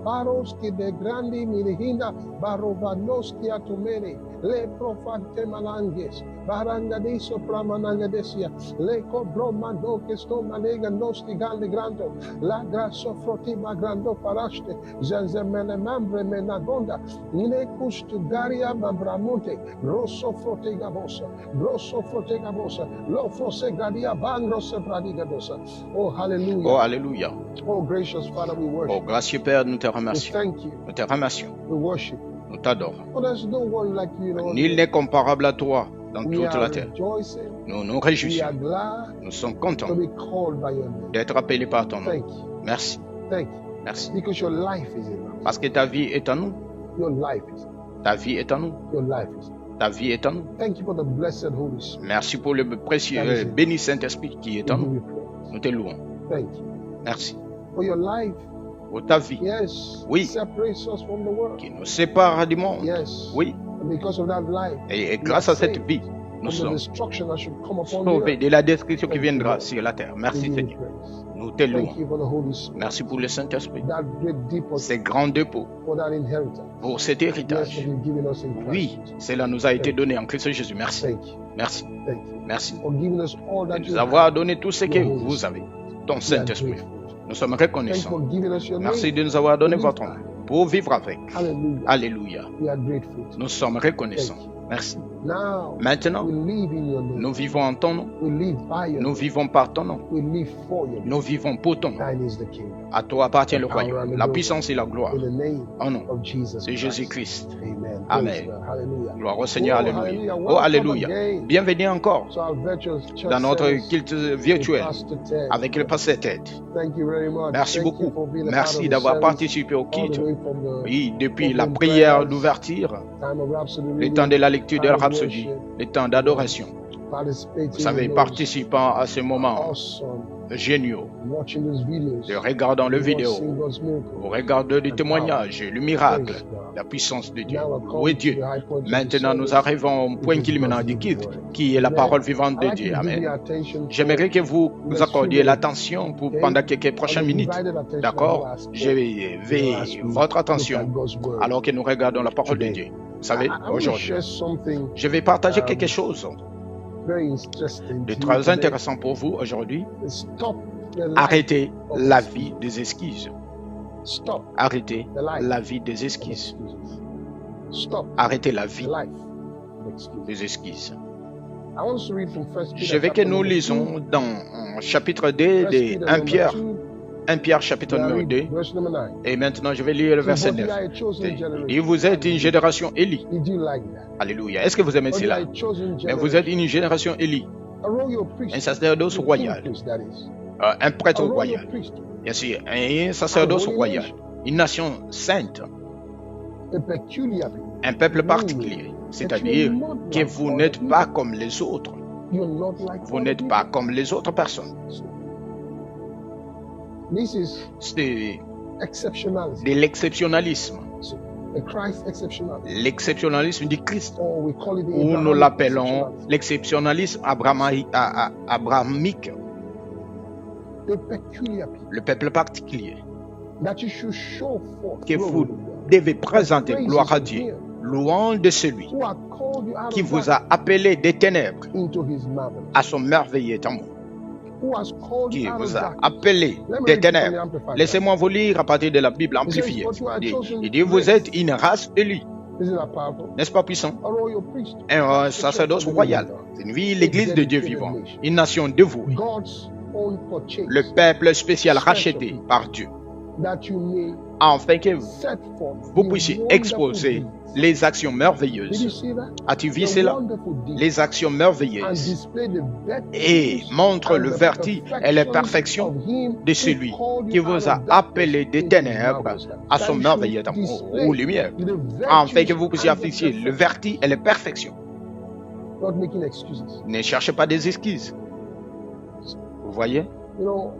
Baroski de grandi minihinda barovanoski atumene le profante malanges barangadiso pramanangadesia le cobromando che sto malega nosti gande granto la grasso frotima grando paraste zanzemene membre menagonda ne custugaria mambramonte rosso frotega bossa lo fosse gadia bangro sepradigadosa. Oh hallelujah. Oh alléluia. Oh gracious Father, we Oh worship. gracieux Père, nous te We remercions. thank you. Nous te remercions. We worship. Nous t'adorons. Oh, there's no one like you, Lord. Nul n'est comparable à toi dans We toute are la terre. rejoicing. Nous nous We are réjouissons. glad Nous sommes to contents be called by your name. d'être appelés par ton nom. Thank you. Merci. Thank you. Merci. Because your life is in us. Parce que ta vie est en nous. Your life is in us. Ta vie est en nous. Your life is in us. Ta vie est en nous. Thank you for the blessed Holy Spirit. Merci pour le précieux béni Saint-Esprit qui est en We give nous. you praise. Nous te louons. Thank you Merci. for your life. Pour ta vie Yes. Oui. Separates us from the world. qui nous sépare du monde. Yes. Oui. And because of that life, Et grâce à cette vie, nous from the sommes destruction that should come upon the sauvés earth. de la destruction qui Thank you, viendra Lord. sur la terre. We Merci give you Seigneur. praise. Nous te louons. Thank you for the Holy Spirit. Merci pour le Saint-Esprit. That great deposit, Ces grands dépôts for that inheritance. pour cet Yes, that héritage. you've given us in Christ. Oui, cela nous a été donné en Christ Jésus. Merci. Thank you. Merci. Thank you. Merci For giving us all de that nous you avoir have. donné tout ce que vous avez, ton We are Saint-Esprit. grateful. Nous sommes Thank you reconnaissants. for giving us your Merci name. de nous avoir donné We votre nom pour vivre avec. Hallelujah. Alléluia. We are grateful. Nous sommes reconnaissants. Merci. Now, Maintenant, we live in your name. nous vivons en ton nom. We live by your Nous name. vivons par ton nom. We live for your name. Nous vivons pour ton nom. Thine is the kingdom. À toi appartient le royaume, la puissance et la gloire. In the name En nom of Jesus de Christ. Jésus-Christ. Amen. Amen. Praise God. Hallelujah. Gloire au Seigneur. Oh, Alléluia. hallelujah. Oh, Welcome Alléluia. again. Bienvenue encore So our virtual church dans notre service culte with virtuel Pastor Ted. avec le pasteur Ted. Thank you very much. Merci Thank you beaucoup. for being a part Merci of the d'avoir service participé au all the culte. way from the Oui, depuis la opening prière prayers, d'ouverture, time of Rhapsody le reading, temps de la lecture de la time of Rhapsodie, worship, le temps d'adoration. participating Vous savez, in those participant à ce moment awesome, géniaux, watching those videos, de regardant le Lord, vidéo, seeing God's miracle. vous regardez le témoignage, le miracle, Praise God. la puissance de Dieu. Now we're Louez coming to Dieu. the high point of the Maintenant, nous service, arrivons au point which is culminant God's du living culte, word. qui est la Amen. parole vivante I'd de like Dieu. you to give Amen. your attention for J'aimerais que vous the nous next accordiez few minutes. l'attention pour Okay? pendant quelques prochaines minutes. Undivided attention D'accord? as well as Je vais as we votre look at attention God's word. alors que nous regardons la parole de Today. Dieu. Vous savez, I want to aujourd'hui, share something je vais partager quelque chose very interesting de to you très today. intéressant pour vous aujourd'hui. Stop the life Arrêtez of la excuses. vie des excuses. Stop Arrêtez the life la vie des of excuses. excuses. Stop Arrêtez la the vie life of excuses. des excuses. I want us to read from 1 Peter Je veux que chapter nous number lisons 2, dans chapitre 2 1 de Peter 1 number Pierre, 2, 1 Pierre chapitre and I numéro read 2. verse number 9. Et maintenant, je vais lire le So, verset but ye 9. are a chosen Et generation. vous êtes une génération Élie. Did you like that? Alléluia. Est-ce que vous aimez But ye are cela? a chosen Mais vous êtes generation. une génération Élie, A royal un priesthood. sacerdoce The king royal, priest, that is. un prêtre A royal royal, priesthood. bien sûr, un sacerdoce royal, une nation sainte, A peculiar people. un peuple particulier, c'est-à-dire que vous n'êtes pas comme les autres. You're not like Vous other n'êtes people. pas comme les autres personnes. This is C'est exceptionalism. de l'exceptionnalisme, A Christ exceptionalism. l'exceptionnalisme du Christ, Or we call it the ou nous Abrahamic l'appelons exceptionalism. l'exceptionnalisme abrahamique, The peculiar people. le peuple particulier, That you should show forth que glory vous to God. devez présenter Praises gloire à to Dieu, Him louange de celui who have called you out qui of vous darkness a appelé des ténèbres into His marvelous. à son merveilleux amour, Who has called qui you out of vous a darkness. appelé Let me des read it from the ténèbres. Amplified Laissez-moi vous lire à partir de la Bible amplifiée. But you are chosen Il dit, vous êtes une race élue, Bible. Isn't that powerful? n'est-ce pas puissant? A royal priest. Un sacerdoce royal, c'est une vie, l'église de Dieu vivant, une nation dévouée, God's own purchase. le peuple spécial racheté par Dieu, That you may afin que set forth vous the puissiez wonderful exposer deeds. les actions Did you merveilleuses. see that? As-tu vu The cela? wonderful deeds. Les actions And merveilleuses. display the Et virtues montre and le the vertu et la perfections perfection of him de who celui called qui you vous out a of darkness appelé des into his ténèbres marvelous light. à son That you merveilleux should amour display ou lumière, the afin que virtues vous puissiez and the afficher le perfections. vertu et la perfection. Not making excuses. Ne cherchez pas des excuses. Vous voyez? You know,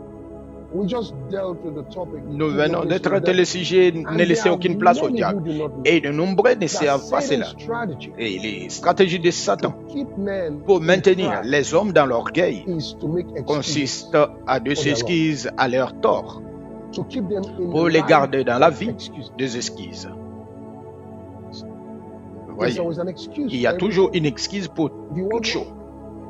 we just dealt with the topic. Nous Do venons not de listen to traiter them. le sujet, And ne there laissez are aucune place au many diable. who do not know Et de nombreux ne that savent pas cela. Satan's strategy Et les stratégies de Satan to keep men pour in maintenir pride les hommes dans l'orgueil is to make excuses. consistent à de s'excuses à leur tort. to keep them in pour the les life garder dans la of vie excuses. des excuses. Vous There's voyez, always an excuse il y a for toujours everything. une excuse pour If you toute want chose. more,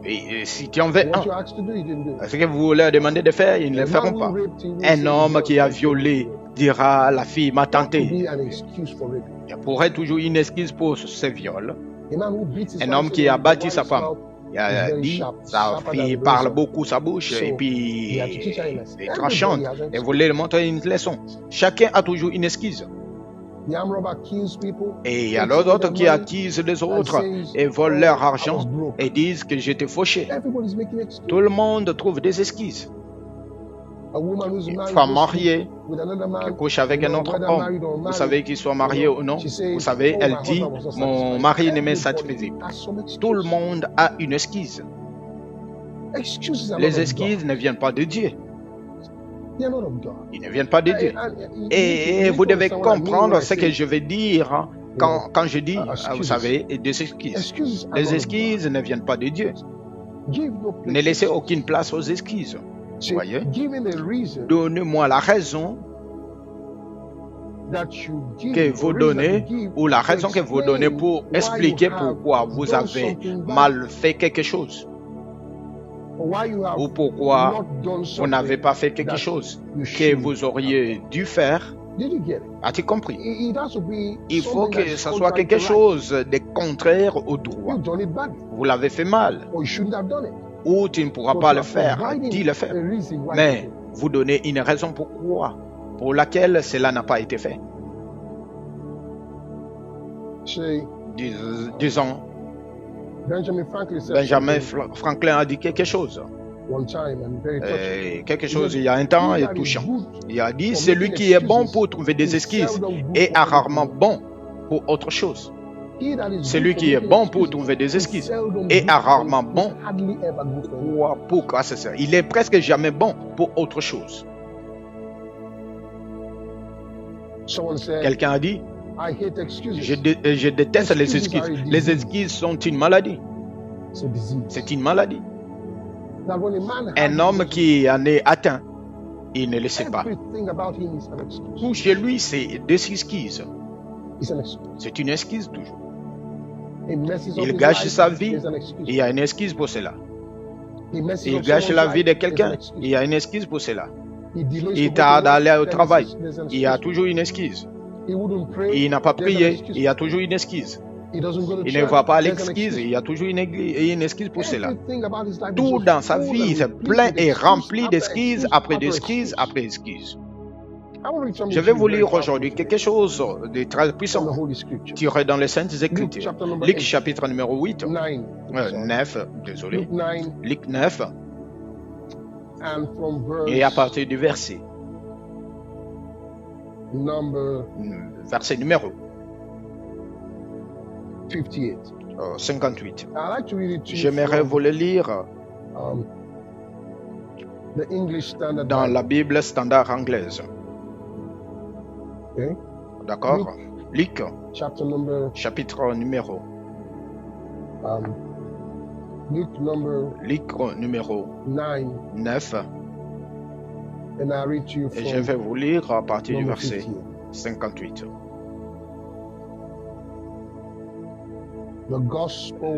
Et si tu en veux what un, you asked to do, you didn't do it. ce que vous leur demandez de faire, ils ne le A man feront who pas. raped you will Un say his homme qui a girlfriend told me violé to rape. dira la fille m'a That could tenté. be an excuse for raping. Il y pourrait toujours une excuse pour ce viol. A man who beats his Un wife homme says qui a that the battu sa wife's femme, mouth il is a very dit sharp, sa sharper than fille a parle razor. beaucoup sa bouche et So puis he had to teach her a lesson. est Everybody tranchante. has an Et excuse. voulait lui montrer une leçon. Chacun a toujours une excuse. The armed robber kills people, Et il y a takes away d'autres their qui money, accusent les and autres says, et volent "Oh, leur I was argent broke." et disent que j'étais fauché. Everybody's making excuses. Tout le monde trouve des excuses. A woman who's Une married femme goes to mariée with another qui man, couche avec you un know, autre whether homme, married or vous married, savez qu'il soit marié you ou non, know, she says, vous savez, "Oh, elle my dit, husband was not mon satisfied." mari ne me Everybody satisfaisait pas. has some excuse. Tout le monde a une excuse. Excuses are not Les of excuses God. ne viennent pas de Dieu. They are not of God. Ils ne viennent pas de Dieu. Et vous devez comprendre ce que je veux dire hein, quand je dis, vous savez, des excuses. Les excuses ne viennent pas de Dieu. Ne laissez aucune place aux excuses. Vous voyez? Donnez-moi la raison que vous donnez ou la raison que vous donnez pour expliquer pourquoi vous avez mal fait quelque chose ou pourquoi vous n'avez pas fait quelque chose que vous auriez dû faire. As-tu compris? Il faut que ce soit quelque chose de contraire au droit. Vous l'avez fait mal ou tu ne pourras pas le faire, dis le faire. Mais vous donnez une raison pour laquelle cela n'a pas été fait. Disons, Benjamin Franklin a dit quelque chose. Quelque chose il y a un temps et touchant. Il a dit, celui qui est bon pour trouver des excuses est rarement bon pour autre chose. Celui qui est bon pour trouver des excuses est rarement bon pour quoi c'est ça. Il est presque jamais bon pour autre chose. Quelqu'un a dit, je déteste les excuses. Les excuses sont une maladie. C'est une maladie. Un homme qui en est atteint, il ne le sait pas. Tout chez lui, c'est des excuses. C'est une excuse toujours. Il gâche sa vie, il y a une excuse pour cela. Il gâche la vie de quelqu'un, il y a une excuse pour cela. Il tarde à aller au travail, il y a toujours une excuse. Il n'a pas prié, il y a toujours une excuse. Il ne va pas à l'église, il y a toujours une excuse pour cela. Tout dans sa vie, c'est plein et rempli d'excuses après d'excuses après excuses. Je vais vous lire aujourd'hui quelque chose de très puissant tiré dans les Saintes Écritures. Luc chapitre numéro 8, 9, désolé, Luc 9, et à partir du verset numéro 58. J'aimerais vous le lire dans la Bible standard anglaise. D'accord? Luc, chapitre numéro. Luc numéro 9. Et je vais vous lire à partir du verset 58.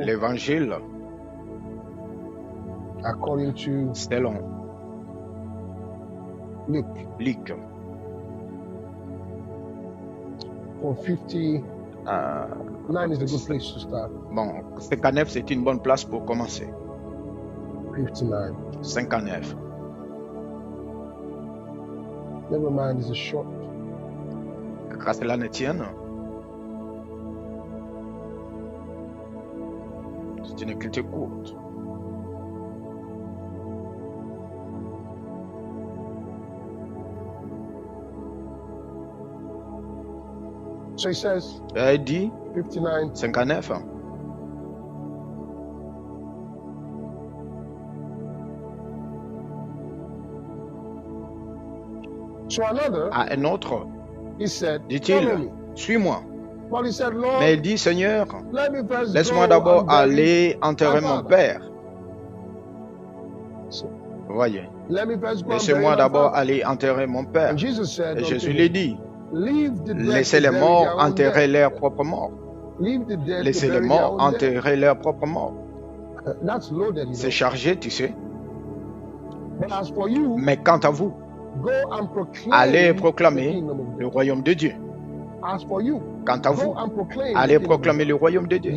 L'évangile selon Luc. Bon, 59, c'est une bonne place pour commencer. 59. Never mind, it's a short. Qu'à cela ne tienne, c'est une écriture courte. So he says, Il dit 59. 59. To another, À un autre, he said, dit-il, "Follow me." suis-moi. But he said, Lord, Mais il dit, Seigneur, let me first laisse-moi go d'abord and bury aller enterrer my mon father. père. Voyez. Laissez-moi d'abord aller enterrer mon père. Et Jésus lui dit, laissez les morts enterrer leurs propres morts. Laissez les morts enterrer leurs propres morts. C'est chargé, tu sais. Mais quant à vous, allez proclamer le royaume de Dieu. Quant à vous, allez proclamer le royaume de Dieu.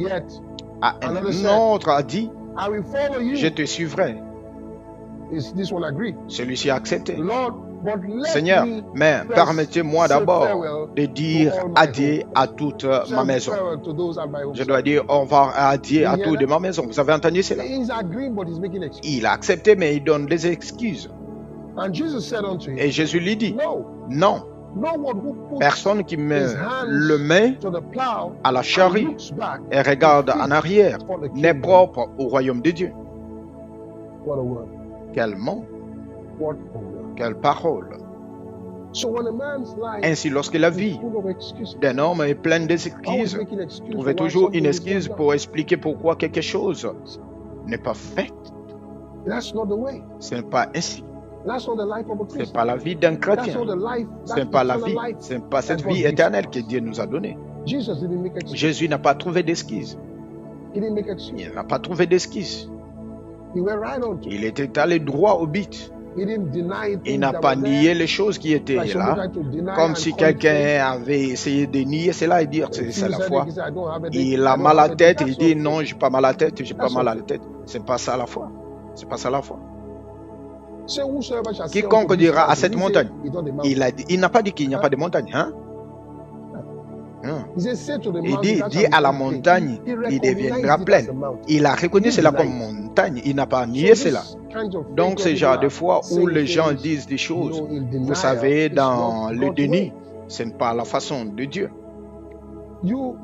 Un autre a dit, je te suivrai. Celui-ci a accepté. Seigneur, mais permettez-moi d'abord de dire adieu à toute ma maison. Je dois dire au revoir à adieu à tout de ma maison. Vous avez entendu cela? Il a accepté, mais il donne des excuses. Et Jésus lui dit, non. Personne qui met le main à la charrue et regarde en arrière n'est propre au royaume de Dieu. Quel mot! Quelle parole! Ainsi, lorsque la vie d'un homme est pleine d'excuses, trouvez toujours une excuse pour expliquer pourquoi quelque chose n'est pas fait. Ce n'est pas ainsi. Ce n'est pas la vie d'un chrétien. Ce n'est pas la vie. Ce n'est pas cette vie éternelle que Dieu nous a donnée. Jésus n'a pas trouvé d'excuses. Il n'a pas trouvé d'excuses. Il était allé droit au but. Il n'a pas nié les choses qui étaient là, comme si quelqu'un avait essayé de nier cela et dire c'est la foi. Il a mal à la tête, il dit non, j'ai pas mal à la tête, j'ai pas mal à la tête. C'est pas ça la foi. C'est pas ça la foi. Quiconque dira à cette montagne, il n'a pas dit qu'il n'y a pas de montagne, hein? Il dit à la montagne, il deviendra pleine. Il a reconnu cela comme montagne, il n'a pas nié cela. Donc ce genre de fois où les gens disent des choses, vous savez, dans le déni, ce n'est pas la façon de Dieu. Vous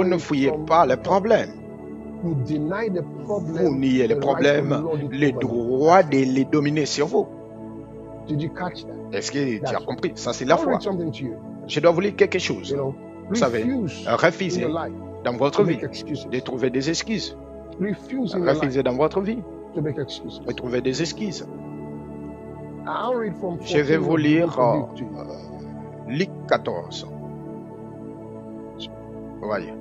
ne fouillez pas les problèmes. Vous niez les problèmes, le droit de les dominer sur vous. Est-ce que tu as compris? Ça, c'est la foi. Je dois vous dire quelque chose. Vous savez, refusez dans votre vie de trouver des excuses. Refusez dans votre vie de trouver des excuses. Je vais vous lire Luc 14. Voyez.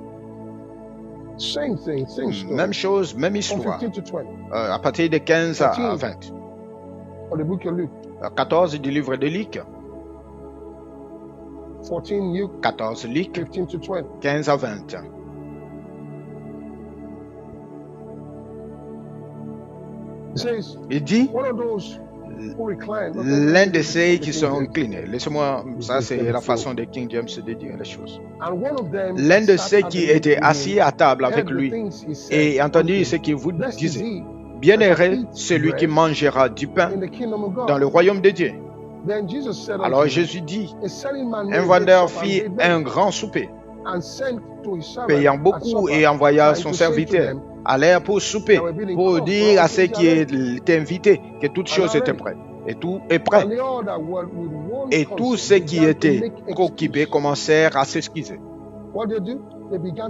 Même chose, même histoire. À partir de 15 à 20. 14 du livre de Luc. 14 Luc, 15 à 20. Il dit, l'un de ceux qui sont inclinés, laissez-moi, ça c'est la façon de King James de dire les choses. L'un de ceux qui étaient assis à table avec lui et entendu ce qu'il vous disait, bienheureux celui qui mangera du pain dans le royaume de Dieu. Alors Jésus dit, un vendeur fit un grand souper, payant beaucoup et envoya son serviteur aller pour souper, pour dire à ceux qui étaient invités que toutes choses étaient prêtes. Et tout est prêt. Et tous ceux qui étaient occupés commencèrent à s'excuser.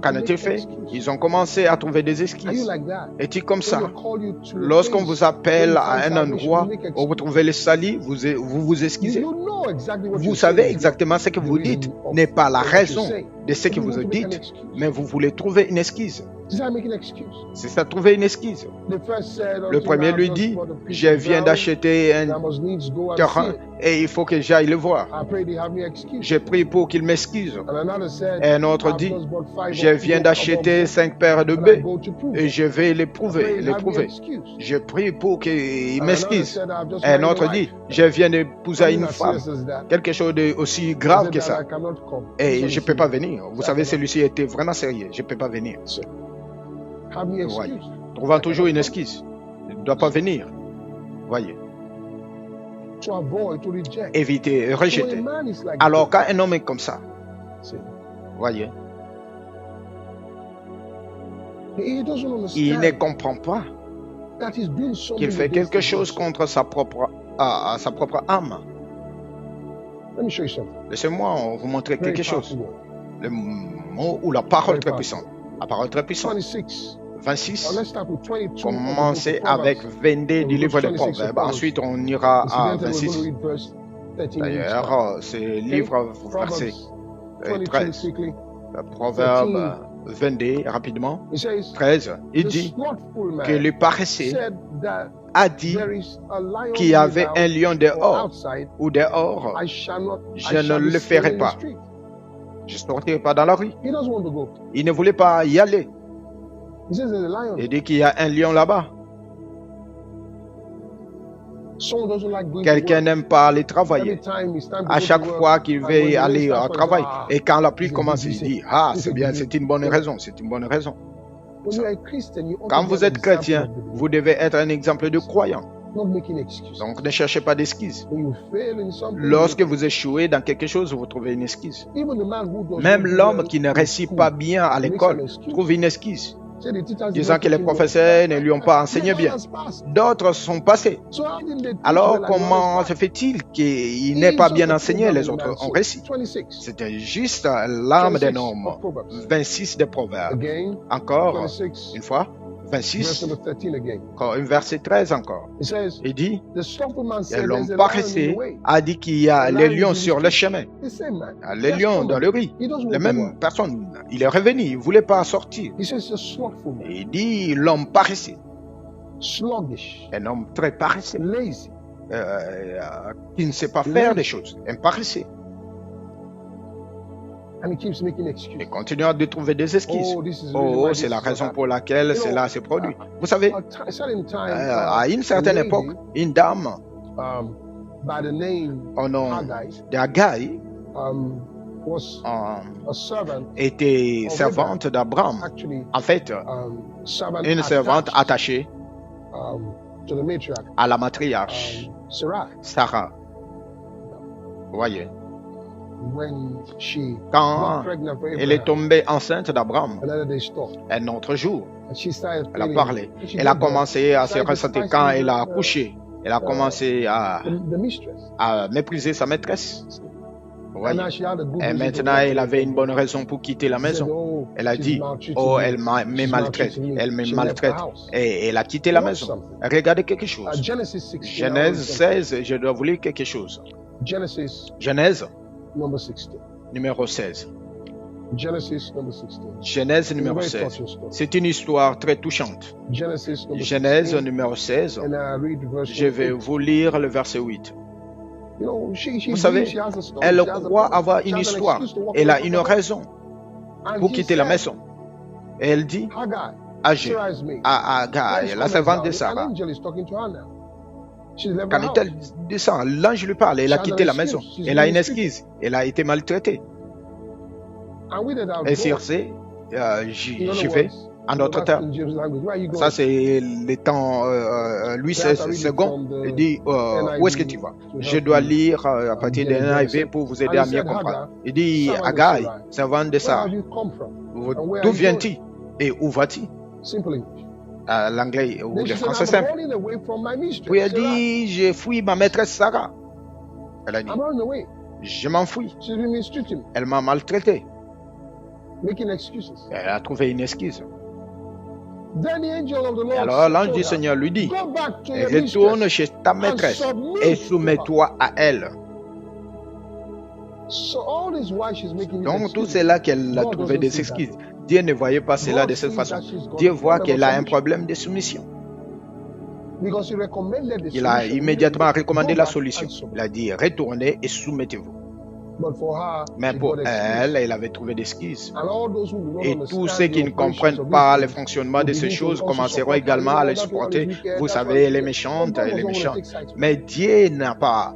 Qu'en a-t-il fait? Ils ont commencé à trouver des excuses. Est-il comme ça? Lorsqu'on vous appelle à un endroit où vous trouvez le salut, vous vous excusez. Vous savez exactement ce que vous dites n'est pas la raison de ce que vous dites, mais vous voulez trouver une excuse. C'est ça, trouver une excuse. Le premier lui dit, je viens d'acheter un terrain et il faut que j'aille le voir. Je prie pour qu'il m'excuse. Et un autre dit, je viens d'acheter 5 paires de bœufs et je vais les prouver. Je prie pour qu'il m'excuse. Et un autre dit, je viens d'épouser une femme. Quelque chose d'aussi grave que ça. Et je ne peux pas venir. Vous savez, celui-ci était vraiment sérieux. Je ne peux pas venir. Voyez. Trouvant toujours une excuse. Il ne doit pas venir. Voyez. Éviter, rejeter. Alors quand un homme est comme ça, voyez, il ne comprend pas qu'il fait quelque chose contre sa propre âme. Laissez-moi vous montrer quelque chose. Le mot ou la parole très puissante. La parole très puissante. 26. Commencez avec 22 du livre des Proverbes. Ensuite, on ira à 26. D'ailleurs, ce livre, verset 13. Proverbe 22, rapidement. 13. Il dit que le paresseux a dit qu'il y avait un lion dehors ou dehors, je ne le ferai pas. Je ne sortirai pas dans la rue. Il ne voulait pas y aller. Il dit qu'il y a un lion là-bas. Quelqu'un n'aime pas aller travailler. À chaque fois qu'il veut aller au travail, et quand la pluie commence, il dit, ah, c'est bien, c'est une bonne raison, c'est une bonne raison. Quand vous êtes chrétien, vous devez être un exemple de croyant. Donc ne cherchez pas d'excuses. Lorsque vous échouez dans quelque chose, vous trouvez une excuse. Même l'homme qui ne réussit pas bien à l'école trouve une excuse, disant que les professeurs ne lui ont pas enseigné bien. D'autres sont passés. Alors comment se fait-il qu'il n'ait pas bien enseigné, les autres ont réussi? C'était juste l'âme d'un homme. 26 des Proverbes. Encore une fois. 26, encore un verset 13 encore. Il dit, l'homme paresseux a dit qu'il y a les lions sur le chemin. Les lions dans le riz. La même personne, il est revenu, il ne voulait pas sortir. Il dit, l'homme paresseux. Un homme très paresseux. Qui ne sait pas faire des choses. Un paresseux. Et continuant de trouver des excuses. Oh, c'est la raison pour laquelle cela se produit. Vous savez, à une certaine époque, une dame au nom d'Agai était servante d'Abraham. En fait, une servante attachée à la matriarche, Sarah. Vous voyez. Quand elle est tombée enceinte d'Abraham, un autre jour, elle a parlé. Elle a commencé à se ressentir quand elle a accouché. Elle a commencé à mépriser sa maîtresse. Et maintenant, elle avait une bonne raison pour quitter la maison. Elle a dit, oh, elle me maltraite. Elle me maltraite. Et elle a quitté la maison. Regardez quelque chose. Genèse 16, je dois vous lire quelque chose. Genèse numéro 16. Genèse numéro 16. C'est une histoire très touchante. Genèse numéro 16. Je vais vous lire le verset 8. Vous savez, elle croit avoir une histoire. Elle a une raison pour quitter la maison. Et elle dit à Agai, la servante de Sarah. Quand elle descend, l'ange lui parle, elle a quitté la maison. Elle a une excuse, elle a été maltraitée. Et sur ce, j'y vais en d'autres termes. Ça, c'est le temps Louis XVI. Il dit, où est-ce que tu vas? Je dois lire à partir de NIV pour vous aider à mieux comprendre. Il dit, Agai, servante de Sarah, d'où viens-tu et où vas-tu? L'anglais ou le français simple. Puis elle dit, j'ai fui ma maîtresse Sarah. Elle a dit, je m'enfuis. Elle m'a maltraité. Elle a trouvé une excuse. Et alors l'ange du Seigneur lui dit, retourne chez ta maîtresse et soumets-toi à elle. Donc tout cela qu'elle a trouvé des excuses. Dieu ne voyait pas cela de cette façon. Dieu voit qu'elle a un problème de soumission. Il a immédiatement recommandé la solution. Il a dit, retournez et soumettez-vous. Mais pour elle, elle avait trouvé des excuses. Et tous ceux qui ne comprennent pas le fonctionnement de ces choses commenceront également à les supporter. Vous savez, elle est méchante, elle est méchante. Mais Dieu n'a pas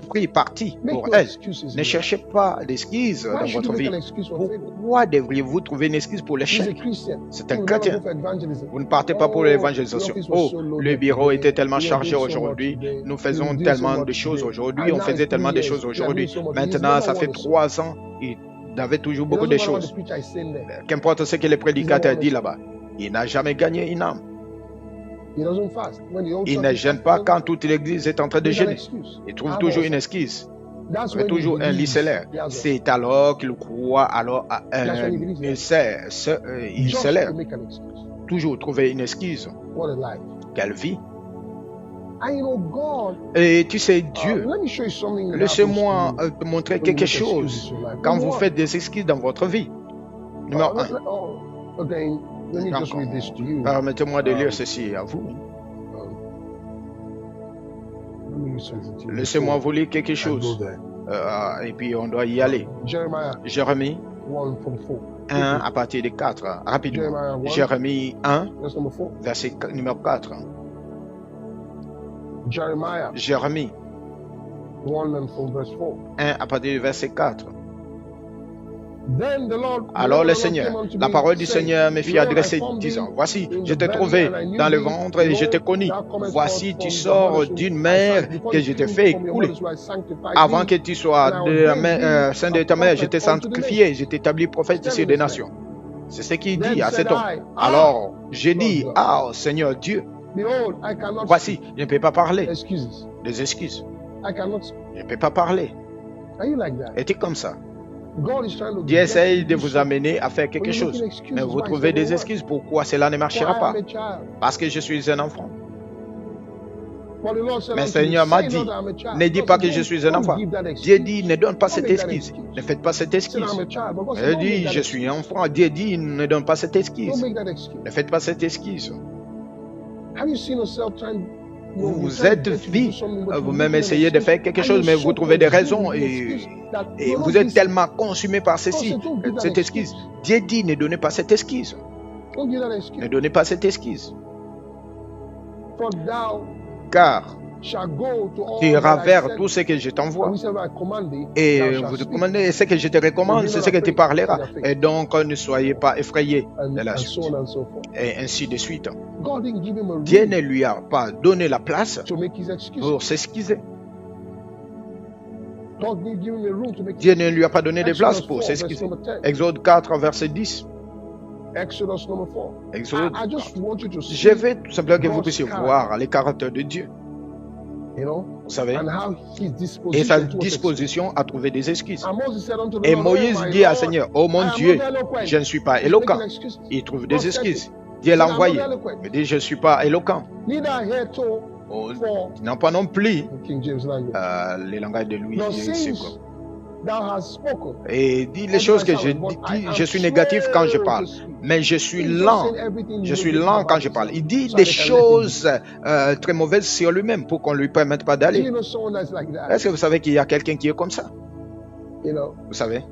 pris parti pour elle. Ne cherchez pas d'excuses dans votre vie. Pourquoi devriez-vous trouver une excuse pour l'échec? C'est un chrétien. Vous ne partez pas pour l'évangélisation. Oh, le bureau était tellement chargé aujourd'hui. Nous faisons tellement de choses aujourd'hui. On faisait tellement de choses aujourd'hui. Maintenant, ça fait 3 ans. Il avait toujours beaucoup de choses. Qu'importe ce que le prédicateur dit là-bas. Il n'a jamais gagné une âme. Il ne gêne pas quand toute l'église est en train de gêner. Il trouve toujours une excuse. Il trouve toujours un licellaire. C'est alors qu'il croit alors à un licellaire. toujours trouver une excuse. What a life. Quelle vie. And you know, God, Et tu sais, Dieu, let me show you something that laissez-moi happens to te montrer when you quelque make excuses chose in your life. quand Number vous one, faites des excuses dans votre vie. Numéro 1. again, let me just read this to you. Permettez-moi de lire ceci à vous. Let me read something to you Laissez-moi before vous lire quelque I go chose. there. Et puis on doit y aller. Jeremiah Jérémie 1 from 4. 1 à partir de 4. Rapidement. Jeremiah 1, Jérémie 1, verse number 4. verset numéro 4. Jeremiah Jérémie 1 and from verse 4. 1 à partir du verset 4. Then the Lord, Alors the le Lord Seigneur, came unto la me, parole du saying, Seigneur me fit Behold, I adresser, formed thee disant, voici, in je the t'ai belly, trouvé and I knew dans le thee. ventre et je t'ai Behold, connu. thou comest Voici, forth tu from the sors mother's d'une womb. mère Before que you je t'ai came fait from your couler. mother's womb, I sanctified Avant thee, que tu sois and I de la ordained thee sein de a ta mère, je t'ai prophet unto the sanctifié, nations. je t'ai établi prophète sur des nations. C'est ce qu'il dit Then à said cet homme. I, Alors, j'ai Lord dit, God, ah, Seigneur Dieu, behold, I cannot voici, speak. je ne peux pas parler. Excuses. Des excuses. I cannot speak. Je ne peux pas parler. Are you like that? Et tu es comme ça. God is trying to Dieu get you essaye to de do vous something. amener à faire But quelque you're chose. making excuses Mais vous why it's trouvez not des gonna work. excuses pourquoi cela ne For marchera I pas. am a child. Parce que je suis un enfant. But the Lord said Mais le unto me, Seigneur m'a say dit, not I'm a child. ne dis God pas said, que je suis un don't enfant. give that Dieu excuse. dit, ne donne pas Don't cette make that excuse. excuse. Ne faites pas cette He said excuse. I'm a child. But God said, Dieu don't make dit, that je suis excuse. enfant. Dieu dit, ne donne pas cette Don't excuse. make that excuse. Ne faites pas cette excuse. Have you seen yourself trying? Vous êtes vie. Vous-même essayez de faire quelque chose, mais vous trouvez des raisons et vous êtes tellement consumé par ceci, cette excuse. Dieu dit, ne donnez pas cette excuse. Ne donnez pas cette excuse. Car tu iras vers tout ce que je t'envoie. Et vous te commandez, ce que je te recommande, c'est ce que tu parleras. Et donc, ne soyez pas effrayés de la suite. Et ainsi de suite. Dieu ne lui a pas donné la place pour s'excuser. Dieu ne lui a pas donné de place pour s'excuser. Exode 4, verset 10. Exode. Je veux tout simplement que vous puissiez voir les caractères de Dieu. Vous savez, et sa disposition à trouver des excuses. Et Moïse dit à Seigneur, oh mon Dieu, je ne suis pas éloquent. Il trouve des excuses. Dieu l'a envoyé. Il dit, je ne suis pas éloquent. Non, pas non plus les langages de Louis. Et dit les choses que je dis, je suis négatif quand je parle, mais je suis lent quand je parle. Il dit des choses très mauvaises sur lui-même pour qu'on ne lui permette pas d'aller. Est-ce que vous savez qu'il y a quelqu'un qui est comme ça? Vous savez?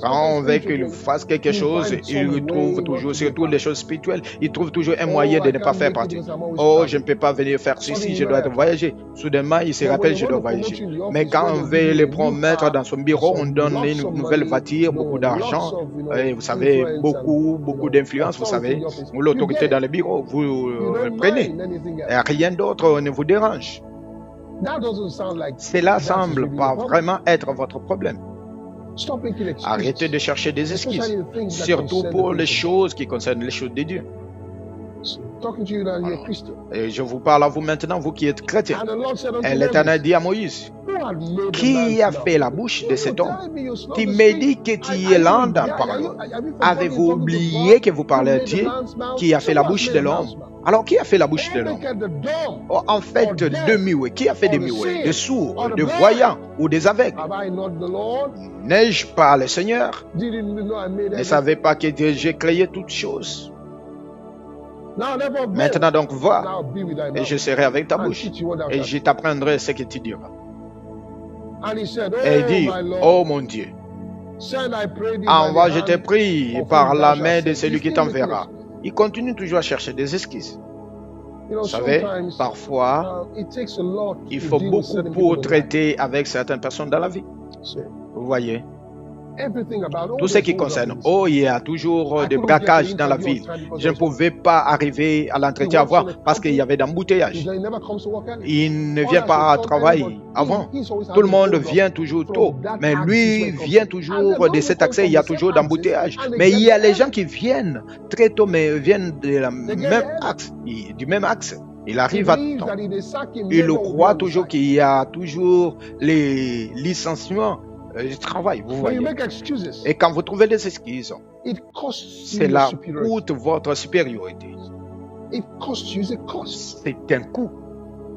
Quand on veut qu'il fasse quelque chose, il trouve toujours, surtout les choses spirituelles, il trouve toujours un moyen de ne pas faire partie. Oh, je ne peux pas venir faire ceci, je dois voyager. Soudainement, il se rappelle, je dois voyager. Mais quand on veut les promettre dans son bureau, on donne une nouvelle voiture, beaucoup d'argent, et vous savez, beaucoup d'influence, vous savez, ou l'autorité dans le bureau, vous le prenez. Et rien d'autre ne vous dérange. Cela semble pas vraiment être votre problème. Arrêtez de chercher des excuses, surtout pour les choses qui concernent les choses de Dieu. Alors, et je vous parle à vous maintenant, vous qui êtes chrétiens. Et l'Éternel dit à Moïse, qui a fait la bouche de cet homme? Tu me dis que tu es lent dans parole. Avez-vous oublié que vous parlez à Dieu qui a fait la bouche de l'homme? Alors, qui a fait la bouche de l'homme? Oh, en fait, de muets. Qui a fait des muets? Des sourds, des voyants ou des aveugles? N'ai-je pas le Seigneur? Ne savez pas que j'ai créé toutes choses? Maintenant donc va, et je serai avec ta bouche, et je t'apprendrai ce que tu diras. Et il dit, oh mon Dieu, envoie, je te prie, par la main de celui qui t'enverra. Il continue toujours à chercher des excuses. Vous savez, parfois, il faut beaucoup pour traiter avec certaines personnes dans la vie. Vous voyez? Tout ce qui concerne, oh, il y a toujours des braquages dans la ville. Je ne pouvais pas arriver à l'entretien avant parce qu'il y avait d'embouteillage. Il ne vient pas à travail avant. Tout le monde vient toujours tôt. Mais lui vient toujours de cet accès, il y a toujours d'embouteillage. Mais il y a les gens qui viennent très tôt, mais viennent du même axe. Il arrive à temps. Il croit toujours qu'il y a toujours les licenciements du travail, vous voyez. Et quand vous trouvez des excuses, cela coûte votre supériorité. C'est un coût.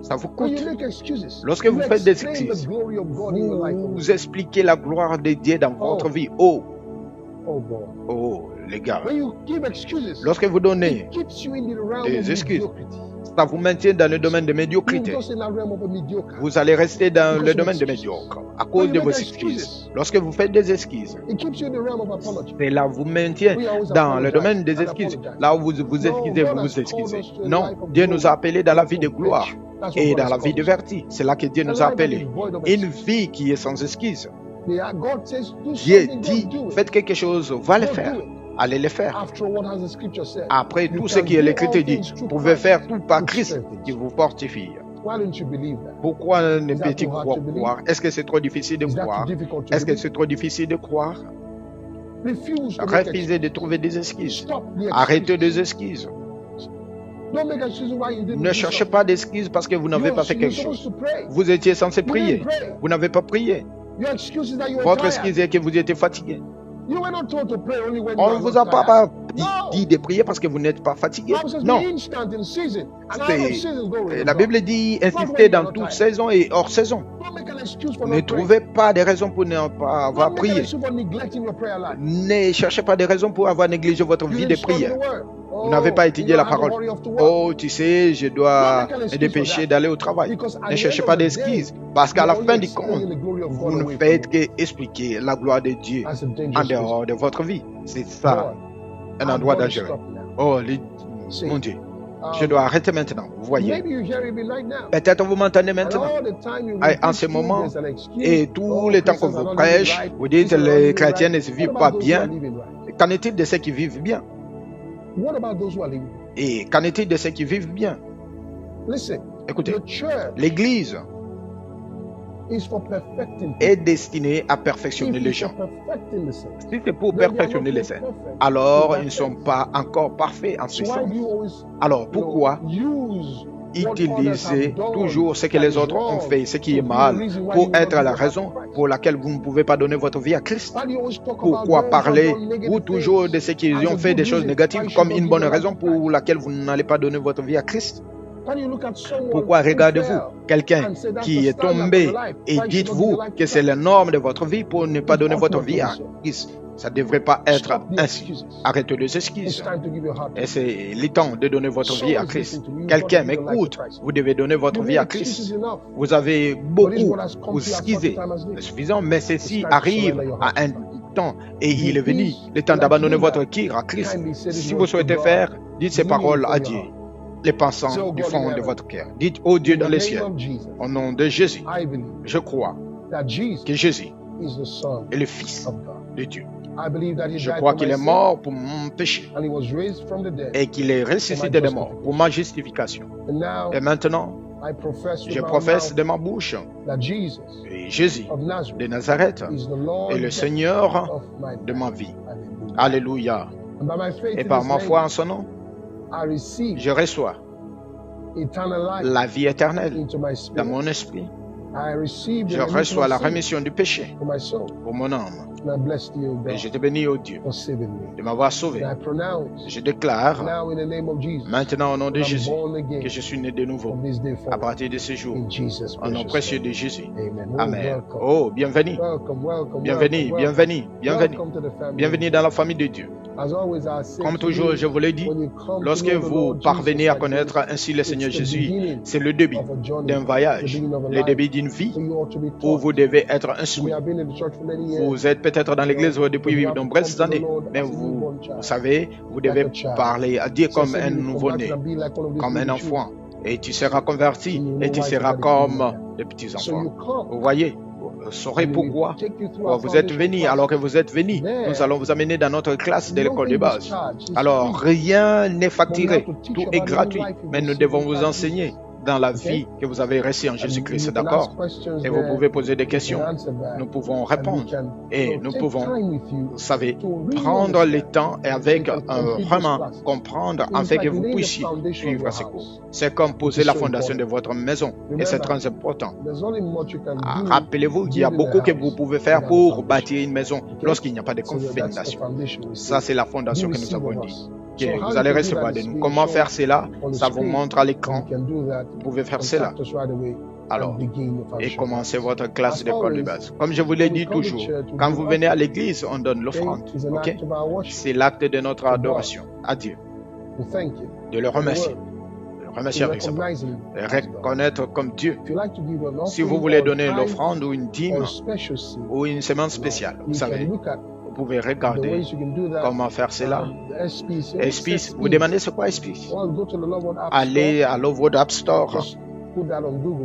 Ça vous coûte. Lorsque vous faites des excuses, vous expliquez la gloire de Dieu dans votre vie. Oh, les gars. Lorsque vous donnez des excuses, ça vous maintient dans le domaine de médiocrité. Vous allez rester dans le domaine de médiocre à cause de vos excuses. Lorsque vous faites des excuses, cela vous maintient dans le domaine des excuses. Là où vous excusez, vous vous excusez. Non, Dieu nous a appelés dans la vie de gloire et dans la vie de vertu. C'est là que Dieu nous a appelés. Une vie qui est sans excuses. Dieu dit, faites quelque chose, va le faire. Allez le faire. Après tout ce que l'Écriture dit, vous pouvez faire tout par Christ qui vous fortifie. Pourquoi ne peut-il croire? Est-ce que c'est trop difficile de croire? Est-ce que c'est trop difficile de croire? Refusez de trouver des excuses. Arrêtez des excuses. Ne cherchez pas d'excuses parce que vous n'avez pas fait quelque chose. Vous étiez censé prier. Vous n'avez pas prié. Votre excuse est que vous étiez fatigué. On ne vous a pas dit de prier parce que vous n'êtes pas fatigué. Non. La Bible dit insister dans toute saison et hors saison. Ne trouvez pas de raisons pour ne pas avoir prié. Ne cherchez pas de raisons pour avoir négligé votre vie de prière. Vous n'avez pas étudié la parole. Oh, tu sais, je dois me dépêcher d'aller au travail. Ne cherchez pas d'excuses. Parce qu'à la fin du compte, vous ne faites qu'expliquer la gloire de Dieu en dehors de votre vie. C'est ça, un endroit dangereux. Oh, mon Dieu, je dois arrêter maintenant. Vous voyez. Peut-être vous m'entendez maintenant. En ce moment, et tout le temps que vous prêchez, vous dites que les chrétiens ne se vivent pas bien. Qu'en est-il de ceux qui vivent bien? Et qu'en est-il de ceux qui vivent bien? Écoutez, l'Église est destinée à perfectionner les gens. Si c'est pour perfectionner les saints, alors ils ne sont pas encore parfaits en ce sens. Alors pourquoi utiliser toujours ce que les autres ont fait, ce qui est mal, pour être la raison pour laquelle vous ne pouvez pas donner votre vie à Christ? Pourquoi parlez-vous toujours de ceux qui ont fait des choses négatives comme une bonne raison pour laquelle vous n'allez pas donner votre vie à Christ? Pourquoi regardez-vous quelqu'un qui est tombé et dites-vous que c'est la norme de votre vie pour ne pas donner votre vie à Christ? Ça ne devrait pas être ainsi. Arrêtez les excuses. Et c'est le temps de donner votre vie à Christ. Quelqu'un m'écoute, vous devez donner votre vie à Christ. Vous avez beaucoup, vous excusez, c'est suffisant, mais ceci arrive à un temps et il est venu le temps d'abandonner votre cœur à Christ. Si vous souhaitez faire, dites ces paroles à Dieu, les pensants du fond de votre cœur. Dites, ô Dieu dans les cieux, au nom de Jésus, je crois que Jésus est le Fils de Dieu. Je crois qu'il est mort pour mon péché et qu'il est ressuscité des morts pour ma justification. Et maintenant, je professe de ma bouche que Jésus de Nazareth est le Seigneur de ma vie. Alléluia. Et par ma foi en son nom, je reçois la vie éternelle dans mon esprit. Je reçois la rémission du péché pour mon âme. Et je te bénis, ô Dieu, de m'avoir sauvé. Je déclare maintenant au nom de Jésus que je suis né de nouveau à partir de ce jour, au nom précieux de Jésus. Amen. Oh, bienvenue. Bienvenue, bienvenue, bienvenue. Bienvenue dans la famille de Dieu. Comme toujours, je vous l'ai dit, lorsque vous parvenez à connaître ainsi le Seigneur Jésus, c'est le début d'un voyage, le début d'une vie où vous devez être instruit. Vous êtes peut-être dans l'église depuis de nombreuses années, mais vous savez, vous devez parler à Dieu comme un nouveau-né, comme un enfant, et tu seras converti, et tu seras comme des petits-enfants. Vous voyez? Vous saurez pourquoi vous êtes venus. Alors que vous êtes venus, nous allons vous amener dans notre classe de l'école de base. Alors, rien n'est facturé, tout est gratuit, mais nous devons vous enseigner dans la vie que vous avez reçue en Jésus-Christ, d'accord? Et vous pouvez poser des questions. Nous pouvons répondre et nous pouvons, vous savez, prendre le temps et avec vraiment comprendre afin que vous puissiez suivre ces cours. C'est comme poser la fondation de votre maison et c'est très important. Rappelez-vous qu'il y a beaucoup que vous pouvez faire pour bâtir une maison lorsqu'il n'y a pas de fondation. Ça, c'est la fondation que nous avons dit. Okay, vous allez recevoir de nous. Comment faire cela? Ça vous montre à l'écran. Vous pouvez faire cela. Alors, et commencez votre classe d'école de base. Comme je vous l'ai dit toujours, quand vous venez à l'église, on donne l'offrande. Okay? C'est l'acte de notre adoration à Dieu. De le remercier. De le remercier avec sa parole. De reconnaître comme Dieu. Si vous voulez donner l'offrande ou une dîme ou une semence spéciale, vous savez, vous pouvez regarder comment faire cela. Espice, vous demandez c'est quoi Espice? Allez à Love World App Store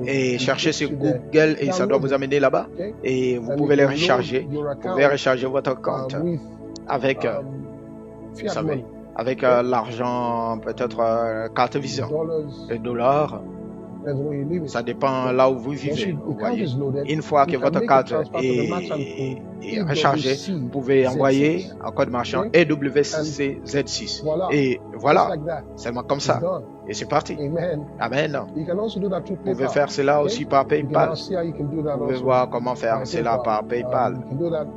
et cherchez sur Google et ça doit vous amener là-bas. Et vous pouvez les recharger. Vous pouvez recharger votre compte avec, vous savez, avec l'argent, peut-être carte Visa, les dollars. Ça dépend là où vous vivez. Vous voyez. Une fois que votre carte est rechargée, vous pouvez envoyer un code marchand EWCZ6. Et voilà, seulement comme ça. Et c'est parti. Amen. Vous pouvez faire cela aussi par PayPal. Vous pouvez voir comment faire cela par PayPal.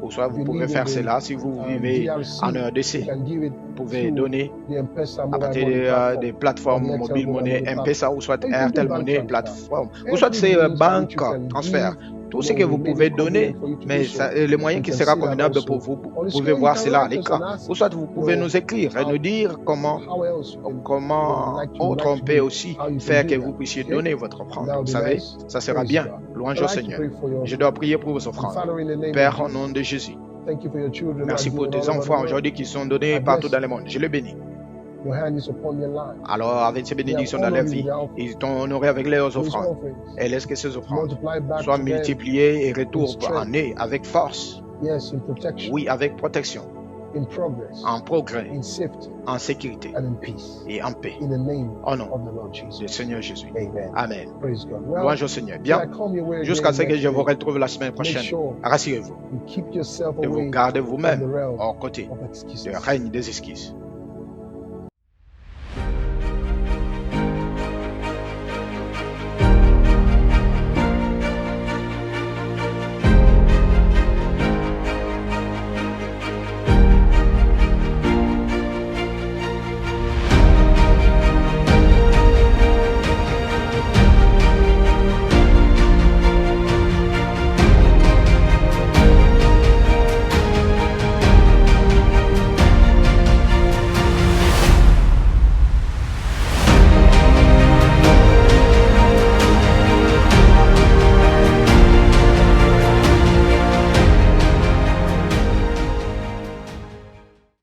Ou soit vous pouvez faire cela si vous vivez en RDC. Vous pouvez donner à partir des plateformes mobile monnaie M-Pesa ou soit Airtel Money plateforme. Ou soit c'est banque transfert. Tout ce que vous pouvez donner, mais le moyen qui sera convenable pour vous, vous pouvez voir cela à l'écran. Ou soit vous pouvez nous écrire et nous dire comment autre on peut aussi faire que vous puissiez donner votre offrande. Vous savez, ça sera bien. Louange au Seigneur. Je dois prier pour vos offrandes. Père, au nom de Jésus. Merci pour tes enfants aujourd'hui qui sont donnés partout dans le monde. Je les bénis. Alors, avec ces bénédictions dans leur vie, ils t'ont honoré avec leurs offrandes. Et laisse que ces offrandes soient multipliées et retournent en eux avec force. Oui, avec protection. En progrès, en sécurité et en paix. Au nom du Seigneur Jésus. Amen. Louange au Seigneur. Bien, jusqu'à ce que je vous retrouve la semaine prochaine, rassurez-vous et vous gardez vous-même hors côté du règne des esquisses.